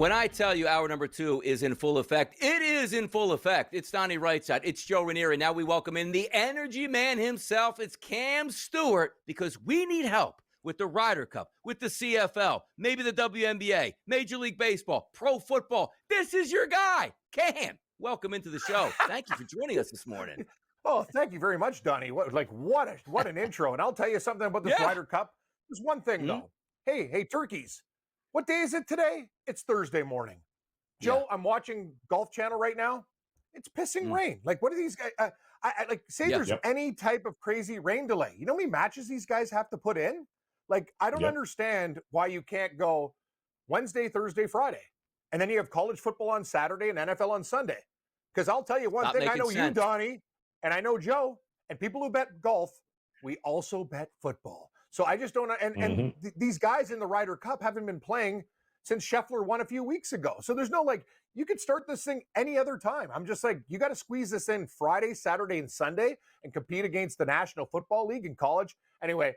When I tell you hour number 2 is in full effect, it is in full effect. It's Donnie Rightside. It's Joe Raineri. Now we welcome in the energy man himself. It's Cam Stewart, because we need help with the Ryder Cup, with the CFL, maybe the WNBA, Major League Baseball, pro football. This is your guy. Cam, welcome into the show. Thank you for joining us this morning. Oh, thank you very much, Donnie. What an intro. And I'll tell you something about this Ryder Cup. There's one thing, though. Hey, turkeys. What day is it today? It's Thursday morning. Joe, I'm watching Golf Channel right now. It's pissing rain. Like, what are these guys? There's any type of crazy rain delay. You know how many matches these guys have to put in? Like, I don't understand why you can't go Wednesday, Thursday, Friday. And then you have college football on Saturday and NFL on Sunday. Because I'll tell you one thing. I know you, Donnie, and I know Joe, and people who bet golf, we also bet football. So I just don't, and these guys in the Ryder Cup haven't been playing since Scheffler won a few weeks ago. So there's no, like, you could start this thing any other time. I'm just like, you got to squeeze this in Friday, Saturday, and Sunday and compete against the National Football League in college. Anyway,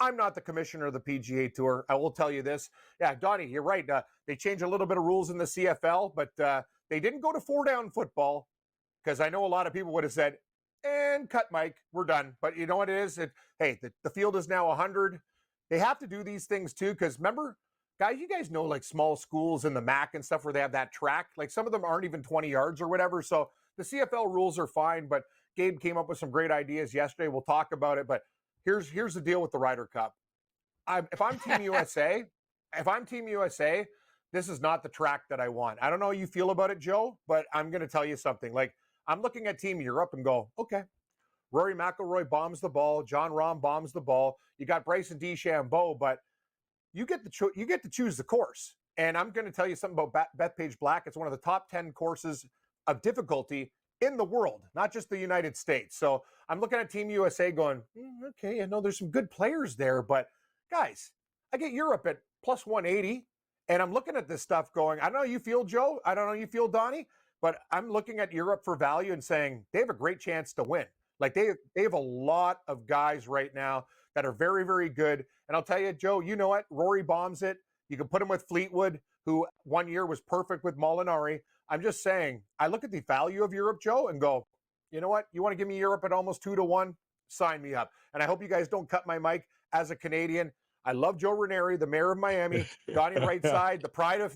I'm not the commissioner of the PGA Tour. I will tell you this. Yeah, Donnie, you're right. They changed a little bit of rules in the CFL, but they didn't go to 4-down football, because I know a lot of people would have said, and cut, Mike, we're done. But you know what it is? Hey, the field is now 100. They have to do these things too, because remember, guys, you guys know, like, small schools in the MAC and stuff where they have that track. Like, some of them aren't even 20 yards or whatever. So the CFL rules are fine, but Gabe came up with some great ideas yesterday. We'll talk about it. But here's the deal with the Ryder Cup. If I'm Team USA, this is not the track that I want. I don't know how you feel about it, Joe, but I'm going to tell you something. Like, I'm looking at Team Europe and go, okay, Rory McIlroy bombs the ball, John Rahm bombs the ball. You got Bryson DeChambeau, but you get to choose the course. And I'm going to tell you something about Bethpage Black. It's one of the top 10 courses of difficulty in the world, not just the United States. So I'm looking at Team USA going, okay, I know there's some good players there, but guys, I get Europe at plus 180, and I'm looking at this stuff going, I don't know how you feel, Joe. I don't know how you feel, Donnie, but I'm looking at Europe for value and saying they have a great chance to win. Like, they have a lot of guys right now that are very, very good. And I'll tell you, Joe, you know what? Rory bombs it. You can put him with Fleetwood, who one year was perfect with Molinari. I'm just saying, I look at the value of Europe, Joe, and go, you know what? You want to give me Europe at almost 2-1? Sign me up. And I hope you guys don't cut my mic as a Canadian. I love Joe Raineri, the mayor of Miami, Donnie Rightside, the pride of,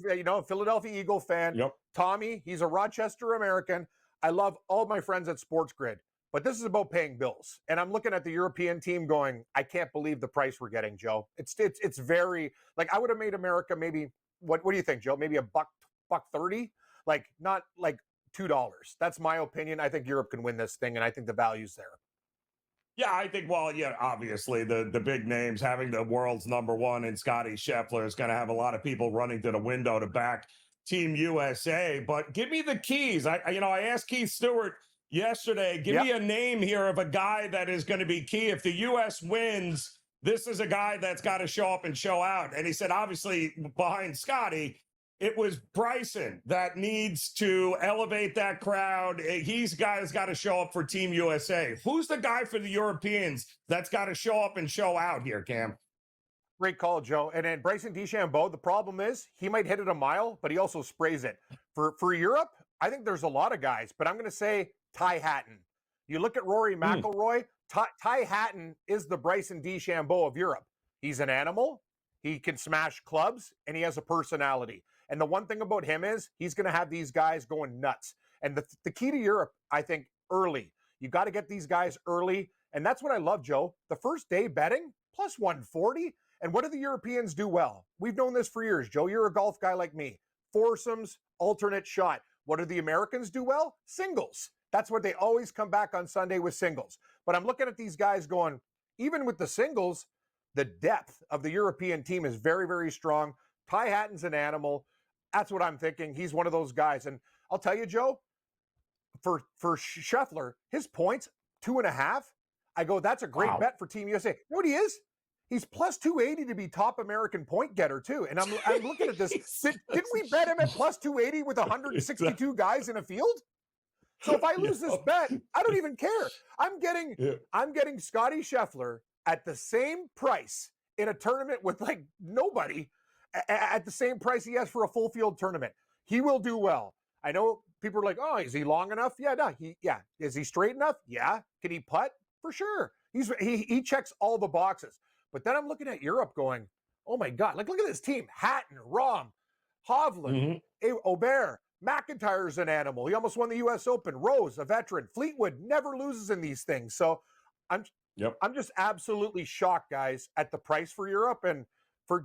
Philadelphia Eagle fan. Yep. Tommy, he's a Rochester American. I love all my friends at SportsGrid. But this is about paying bills. And I'm looking at the European team going, I can't believe the price we're getting, Joe. It's very, like, I would have made America maybe, what do you think, Joe? Maybe $1.30? Like, not like $2. That's my opinion. I think Europe can win this thing, and I think the value's there. Yeah, I think, obviously the big names, having the world's number one in Scotty Scheffler is going to have a lot of people running to the window to back Team USA. But give me the keys. I asked Keith Stewart yesterday, give me a name here of a guy that is going to be key. If the U.S. wins, this is a guy that's got to show up and show out. And he said, obviously, behind Scotty, it was Bryson that needs to elevate that crowd. He's guys got to show up for Team USA. Who's the guy for the Europeans that's got to show up and show out here, Cam? Great call, Joe. And then Bryson DeChambeau, the problem is he might hit it a mile, but he also sprays it. For Europe, I think there's a lot of guys, but I'm going to say Ty Hatton. You look at Rory McIlroy, Ty Hatton is the Bryson DeChambeau of Europe. He's an animal. He can smash clubs, and he has a personality. And the one thing about him is he's going to have these guys going nuts. And the key to Europe, I think, early. You got to get these guys early. And that's what I love, Joe. The first day betting, plus 140. And what do the Europeans do well? We've known this for years. Joe, you're a golf guy like me. Foursomes, alternate shot. What do the Americans do well? Singles. That's what they always come back on Sunday with, singles. But I'm looking at these guys going, even with the singles, the depth of the European team is very, very strong. Ty Hatton's an animal. That's what I'm thinking. He's one of those guys. And I'll tell you, Joe, for Scheffler, his points, 2.5. I go, that's a great bet for Team USA. You know what he is? He's plus 280 to be top American point getter, too. And I'm looking at this. Didn't we bet him at plus 280 with 162 guys in a field? So if I lose this bet, I don't even care. I'm getting Scotty Scheffler at the same price in a tournament with, like, nobody. at the same price he has for a full field tournament. He will do well. I know people are like, oh, is he long enough? Yeah, no, yeah. Is he straight enough? Yeah. Can he putt? For sure. He checks all the boxes. But then I'm looking at Europe going, oh my God, like look at this team. Hatton, Rahm, Hovland, Aubert, McIntyre's an animal. He almost won the US Open. Rose, a veteran. Fleetwood never loses in these things. So I'm just absolutely shocked, guys, at the price for Europe. And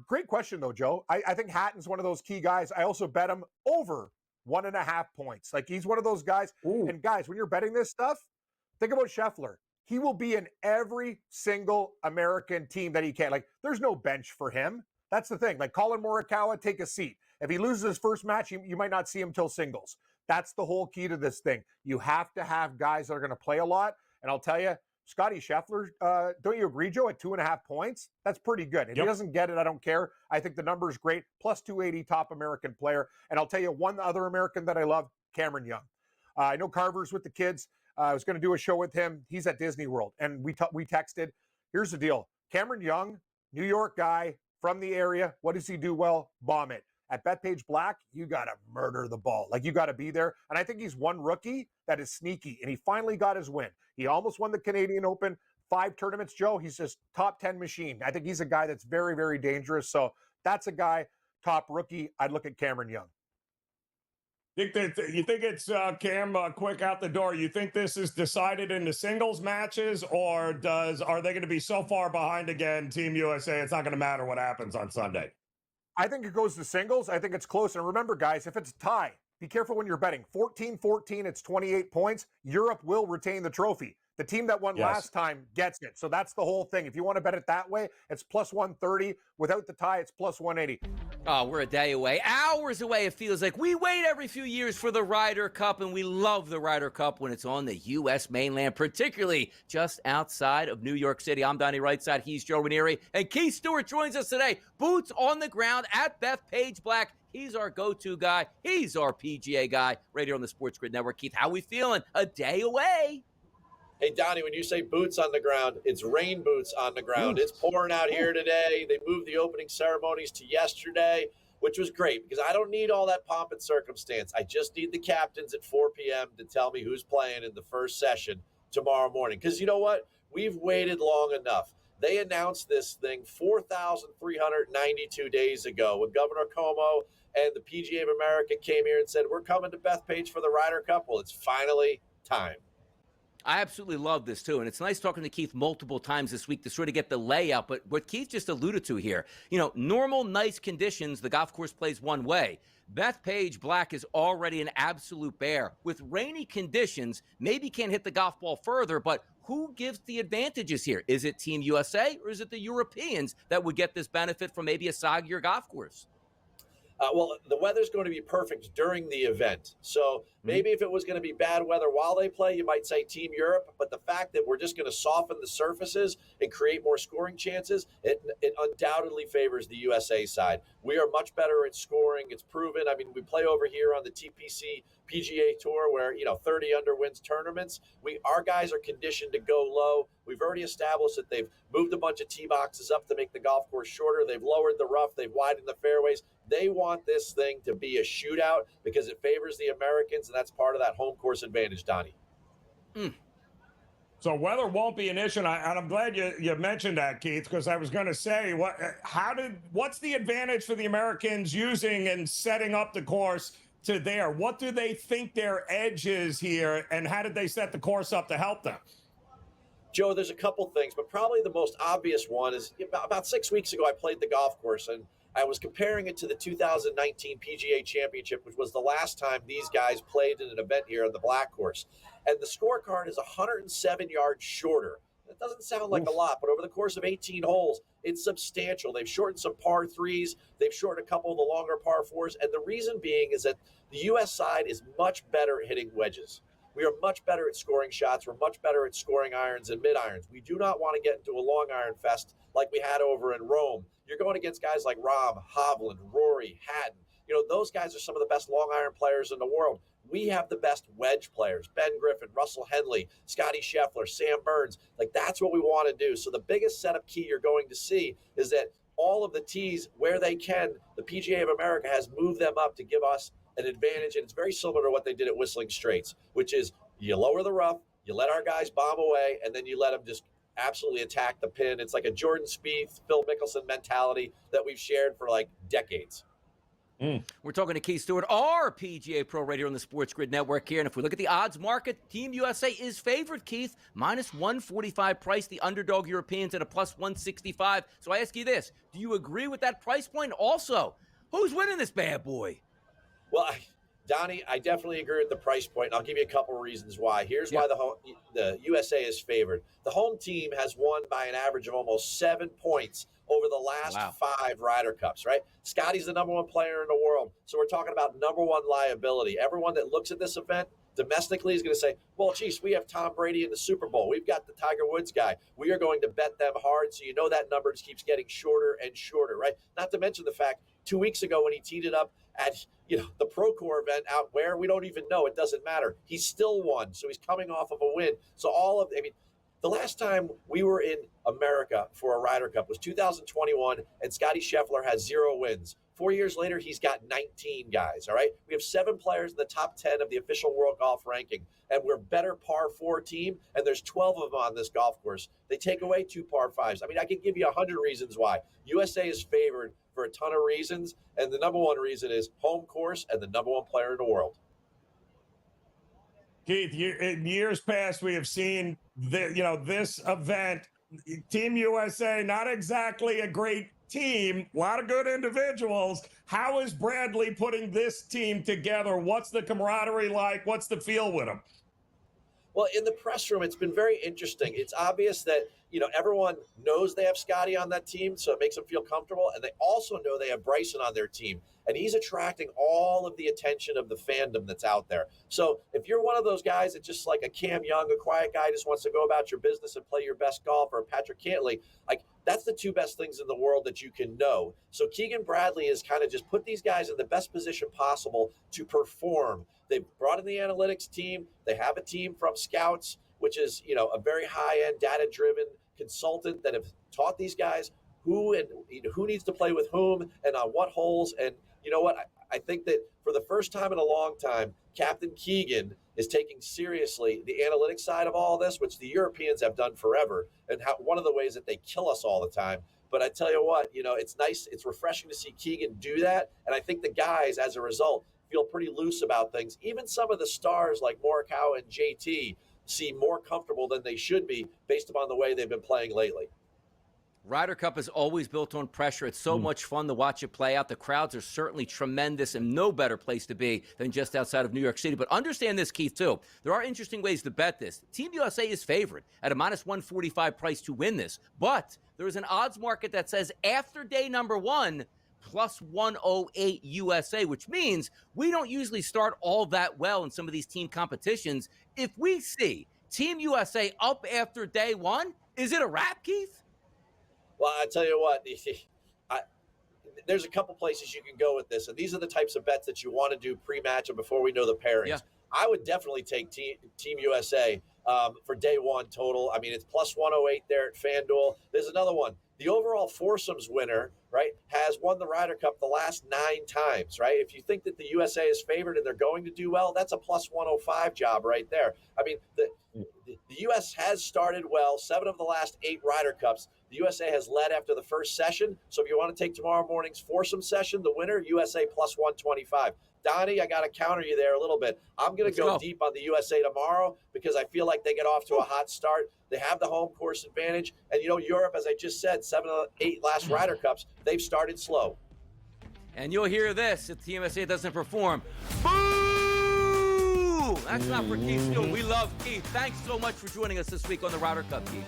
great question though, Joe. I think Hatton's one of those key guys. I also bet him over 1.5 points. Like he's one of those guys. Ooh. And guys, when you're betting this stuff, think about Scheffler. He will be in every single American team that he can. Like there's no bench for him. That's the thing. Like Colin Morikawa, take a seat. If he loses his first match, you might not see him till singles. That's the whole key to this thing. You have to have guys that are going to play a lot. And I'll tell you, Scotty Scheffler, don't you agree, Joe, at 2.5 points? That's pretty good. If he doesn't get it, I don't care. I think the number is great. Plus 280, top American player. And I'll tell you one other American that I love, Cameron Young. I know Carver's with the kids. I was going to do a show with him. He's at Disney World. And we texted. Here's the deal. Cameron Young, New York guy, from the area. What does he do well? Bomb it. At Bethpage Black, you got to murder the ball. Like, you got to be there. And I think he's one rookie that is sneaky, and he finally got his win. He almost won the Canadian Open, 5 tournaments, Joe. He's just top 10 machine. I think he's a guy that's very, very dangerous. So that's a guy, top rookie. I'd look at Cameron Young. You think it's Cam quick out the door? You think this is decided in the singles matches, or are they going to be so far behind again, Team USA, it's not going to matter what happens on Sunday? I think it goes to singles. I think it's close. And remember, guys, if it's a tie, be careful when you're betting. 14-14, it's 28 points. Europe will retain the trophy. The team that won last time gets it. So that's the whole thing. If you want to bet it that way, it's plus 130. Without the tie, it's plus 180. Oh, we're a day away, hours away. It feels like we wait every few years for the Ryder Cup, and we love the Ryder Cup when it's on the U.S. mainland, particularly just outside of New York City. I'm Donnie Rightside. He's Joe Raineri, and Keith Stewart joins us today. Boots on the ground at Bethpage Black. He's our go-to guy. He's our PGA guy right here on the SportsGrid Network. Keith, how we feeling? A day away. Hey, Donnie, when you say boots on the ground, it's rain boots on the ground. It's pouring out here today. They moved the opening ceremonies to yesterday, which was great because I don't need all that pomp and circumstance. I just need the captains at 4 p.m. to tell me who's playing in the first session tomorrow morning. Because you know what? We've waited long enough. They announced this thing 4,392 days ago when Governor Cuomo and the PGA of America came here and said, we're coming to Bethpage for the Ryder Cup. Well, it's finally time. I absolutely love this, too. And it's nice talking to Keith multiple times this week to sort of get the layout. But what Keith just alluded to here, normal, nice conditions, the golf course plays one way. Bethpage Black is already an absolute bear. With rainy conditions, maybe can't hit the golf ball further, but who gives the advantages here? Is it Team USA or is it the Europeans that would get this benefit from maybe a soggier golf course? Well, the weather's going to be perfect during the event. So maybe if it was going to be bad weather while they play, you might say Team Europe. But the fact that we're just going to soften the surfaces and create more scoring chances, it undoubtedly favors the USA side. We are much better at scoring. It's proven. I mean, we play over here on the TPC PGA Tour where, 30 under wins tournaments. Our guys are conditioned to go low. We've already established that they've moved a bunch of tee boxes up to make the golf course shorter. They've lowered the rough. They've widened the fairways. They want this thing to be a shootout because it favors the Americans, and that's part of that home course advantage, Donnie. So weather won't be an issue, and I'm glad you mentioned that, Keith, because I was going to say, what's the advantage for the Americans using and setting up the course to there? What do they think their edge is here, and how did they set the course up to help them? Joe, there's a couple things, but probably the most obvious one is about 6 weeks ago, I played the golf course, and I was comparing it to the 2019 PGA Championship, which was the last time these guys played in an event here on the Black Course. And the scorecard is 107 yards shorter. That doesn't sound like a lot, but over the course of 18 holes, it's substantial. They've shortened some par threes. They've shortened a couple of the longer par fours. And the reason being is that the U.S. side is much better at hitting wedges. We are much better at scoring shots. We're much better at scoring irons and mid-irons. We do not want to get into a long iron fest like we had over in Rome. You're going against guys like Rahm, Hovland, Rory, Hatton. Those guys are some of the best long iron players in the world. We have the best wedge players, Ben Griffin, Russell Henley, Scotty Scheffler, Sam Burns. That's what we want to do. So the biggest setup key you're going to see is that all of the tees where they can, the PGA of America has moved them up to give us an advantage. And it's very similar to what they did at Whistling Straits, which is you lower the rough, you let our guys bomb away, and then you let them just absolutely attack the pin. It's like a Jordan Spieth, Phil Mickelson mentality that we've shared for like decades. We're talking to Keith Stewart, our PGA Pro right here on the Sports Grid Network here. And if we look at the odds market, Team USA is favored, Keith. Minus 145 price, the underdog Europeans at a plus 165. So I ask you this, do you agree with that price point? Also, who's winning this bad boy? Well, Donnie, I definitely agree with the price point, and I'll give you a couple of reasons why. Here's why the USA is favored. The home team has won by an average of almost 7 points over the last 5 Ryder Cups, right? Scotty's the number 1 player in the world, so we're talking about number 1 liability. Everyone that looks at this event domestically is going to say, well, geez, we have Tom Brady in the Super Bowl. We've got the Tiger Woods guy. We are going to bet them hard, so you know that number just keeps getting shorter and shorter, right? Not to mention the fact 2 weeks ago when he teed it up at the Procore event out where we don't even know, it doesn't matter. He still won, so he's coming off of a win. So the last time we were in America for a Ryder Cup was 2021, and Scotty Scheffler has 0 wins. 4 years later, he's got 19 guys, all right? We have 7 players in the top 10 of the official world golf ranking, and we're better par 4 team, and there's 12 of them on this golf course. They take away 2 par 5s. I can give you 100 reasons why. USA is favored for a ton of reasons, and the number 1 reason is home course and the number 1 player in the world. Keith, in years past, we have seen this event, Team USA, not exactly a great team, a lot of good individuals. How is Bradley putting this team together? What's the camaraderie like? What's the feel with them? Well, in the press room, it's been very interesting. It's obvious that, everyone knows they have Scotty on that team, so it makes them feel comfortable. And they also know they have Bryson on their team. And he's attracting all of the attention of the fandom that's out there. So if you're one of those guys that's just like a Cam Young, a quiet guy, just wants to go about your business and play your best golf, or Patrick Cantlay, that's the 2 best things in the world that you can know. So Keegan Bradley has kind of just put these guys in the best position possible to perform. They've brought in the analytics team. They have a team from Scouts, which is, a very high-end, data-driven consultant that have taught these guys who needs to play with whom and on what holes. And you know what? I think that for the first time in a long time, Captain Keegan is taking seriously the analytics side of all this, which the Europeans have done forever, and one of the ways that they kill us all the time. But I tell you what, it's nice, it's refreshing to see Keegan do that. And I think the guys, as a result, feel pretty loose about things. Even some of the stars like Morikawa and JT seem more comfortable than they should be based upon the way they've been playing lately. Ryder Cup is always built on pressure. It's so much fun to watch it play out. The crowds are certainly tremendous, and no better place to be than just outside of New York City. But understand this, Keith, too. There are interesting ways to bet this. Team USA is favored at a minus 145 price to win this. But there is an odds market that says after day number 1, plus 108 USA, which means we don't usually start all that well in some of these team competitions. If we see Team USA up after day 1, is it a wrap, Keith? Well, I tell you what, there's a couple places you can go with this, and these are the types of bets that you want to do pre-match and before we know the pairings. Yeah. I would definitely take Team USA for day 1 total. It's plus 108 there at FanDuel. There's another one. The overall foursomes winner, right, has won the Ryder Cup the last 9 times, right? If you think that the USA is favored and they're going to do well, that's a plus 105 job right there. The U.S. has started well. 7 of the last 8 Ryder Cups, the USA has led after the first session. So if you want to take tomorrow morning's foursome session, the winner, USA plus 125. Donnie, I got to counter you there a little bit. I'm going to go deep on the USA tomorrow because I feel like they get off to a hot start. They have the home course advantage. And, Europe, as I just said, 7 of the 8 last Ryder Cups, they've started slow. And you'll hear this if the USA doesn't perform. Boo! That's not for Keith Stewart. We love Keith. Thanks so much for joining us this week on the Ryder Cup, Keith.